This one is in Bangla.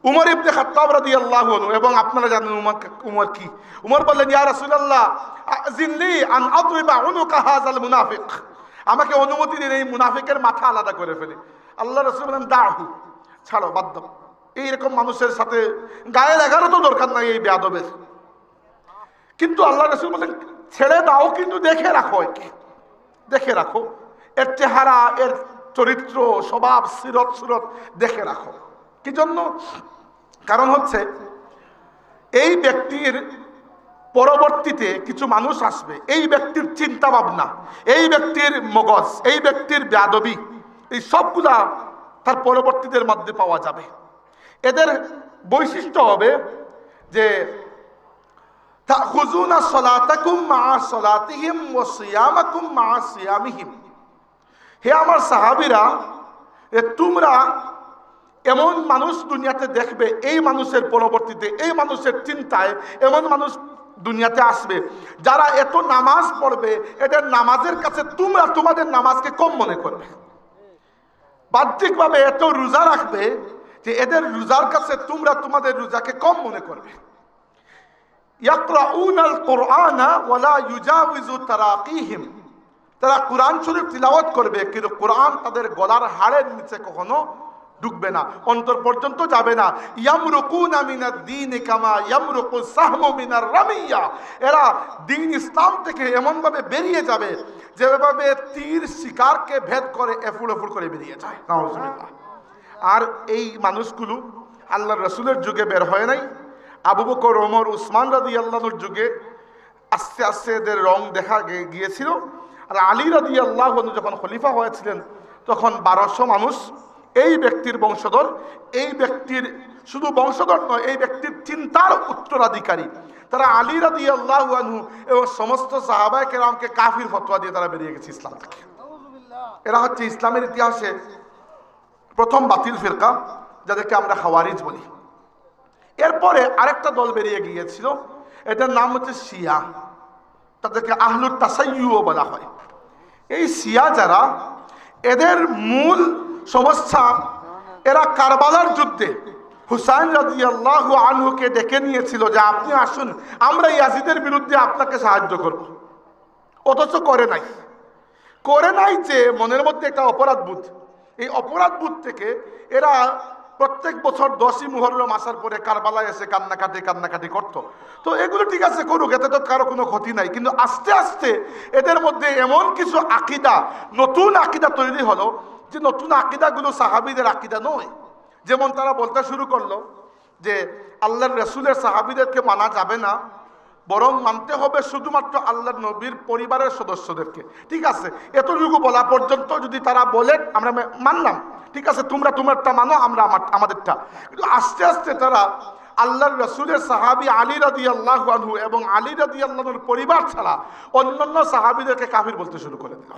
উমর ইবনে খাত্তাব রাদিয়াল্লাহু আনহু, এবং আপনারা জানেন উমর কি, উমর বললেন, ইয়া রাসূলুল্লাহ আজিনলি আন আদরিবা উনুকা হাযাল মুনাফিক, আমাকে অনুমতি দিন এই মুনাফিকের মাথা আলাদা করে ফেলি। আল্লাহ রাসূল বলেন, দাহু, ছাড়ো, বাদ দাও, এইরকম মানুষের সাথে গায়ে লাগারও তো দরকার নাই এই বেয়াদবের। কিন্তু আল্লাহ রাসূল বলেন, ছেড়ে দাও, কিন্তু দেখে রাখো, একে দেখে রাখো, এর চেহারা, এর চরিত্র, স্বভাব, সিরত সুরত দেখে রাখো। কি জন্য? কারণ হচ্ছে এই ব্যক্তির পরবর্তীতে কিছু মানুষ আসবে, এই ব্যক্তির চিন্তা ভাবনা, এই ব্যক্তির মগজ, এই ব্যক্তির বেয়াদবি, এই সবগুলা তার পরবর্তীদের মধ্যে পাওয়া যাবে। এদের বৈশিষ্ট্য হবে যে তাখুযুনা সালাতাকুম মা সালাতিহিম ওয়া সিয়ামাকুম মা সিয়ামিহিম। হে আমার সাহাবীরা, তোমরা এমন মানুষ দুনিয়াতে দেখবে, এই মানুষের পরবর্তীতে, এই মানুষের চিন্তায় এমন মানুষ দুনিয়াতে আসবে যারা এত নামাজ পড়বে, এদের নামাজের কাছে তোমরা তোমাদের নামাজকে কম মনে করবে। বাহ্যিকভাবে এত রোজা রাখবে যে এদের রোজার কাছে তোমরা তোমাদের রোজাকে কম মনে করবে। ইয়াকরাউনাল কুরআনা ওয়ালা ইউজাউযু তারাকিহিম, তারা কোরআন শরীফ তিলাওয়াত করবে, কিন্তু কোরআন তাদের গলার হাড়ের নিচে কখনো ঢুকবে না, অন্তর পর্যন্ত যাবে না। ইয়ামরুকুনা মিনাদ দ্বীন কামা ইয়ামরুকুস সাহমু মিনার রামিয়া, এরা দ্বীন ইসলাম থেকে এমন ভাবে বেরিয়ে যাবে যেভাবে তীর শিকারকে ভেদ করে এফুড় এফুড় করে বেরিয়ে যায়। নাউজুবিল্লাহ। আর এই মানুষগুলো আল্লাহর রাসূলের যুগে বের হয় নাই, আবু বকর, ওমর, উসমান রাদিয়াল্লাহুর যুগে আস্তে আস্তে এদের রং দেখা গিয়েছিল। আর আলী রাদিয়াল্লাহু আনহু যখন খলিফা হয়েছিলেন তখন 1200 মানুষ এই ব্যক্তির বংশধর, এই ব্যক্তির শুধু বংশধর নয়, এই ব্যক্তির চিন্তার উত্তরাধিকারী। তারা আলী রাদিয়াল্লাহু আনহু এবং সমস্ত সাহাবায়ে কেরামকে কাফির ফতোয়া দিয়ে তারা বেরিয়ে গেছে ইসলাম থেকে। এরা হচ্ছে ইসলামের ইতিহাসে প্রথম বাতিল ফিরকা, যাদেরকে আমরা খাওয়ারিজ বলি। এরপরে আরেকটা দল বেরিয়ে গিয়েছিল, এটার নাম হচ্ছে শিয়া, তাদেরকে আহলুত তাসাইয়্যুও বলা হয়। এই শিয়া যারা, এদের মূল সমস্যা, এরা কারবালার যুদ্ধে হুসাইন রাদিয়াল্লাহু আনহুকে ডেকে নিয়েছিল যে আপনি আসুন, আমরা ইয়াজিদের বিরুদ্ধে আপনাকে সাহায্য করব। অথচ করে নাই যে মনের মধ্যে একটা অপরাধ বোধ, এই অপরাধ বোধ থেকে এরা প্রত্যেক বছর 10ই মুহররম আসার পরে কারবালায় এসে কান্নাকাটি করতো। তো এগুলো ঠিক আছে, করুক, এতে তো কারো কোনো ক্ষতি নাই। কিন্তু আস্তে আস্তে এদের মধ্যে এমন কিছু আকিদা, নতুন আকিদা তৈরি হলো যে নতুন আকিদাগুলো সাহাবীদের আকিদা নয়। যেমন তারা বলতে শুরু করলো যে আল্লাহর রাসূলের সাহাবীদেরকে মানা যাবে না, বরং মানতে হবে শুধুমাত্র আল্লাহর নবীর পরিবারের সদস্যদেরকে। ঠিক আছে, এতটুকু বলা পর্যন্ত যদি তারা বলে আমরা মানলাম, ঠিক আছে, তোমরা তোমারটা মানো, আমরা আমাদেরটা। কিন্তু আস্তে আস্তে তারা আল্লাহর রাসূলের সাহাবী আলী রাদিয়াল্লাহু আনহু এবং আলী রাদিয়াল্লাহু আনহুর পরিবার ছাড়া অন্যান্য সাহাবীদেরকে কাফির বলতে শুরু করে দিল।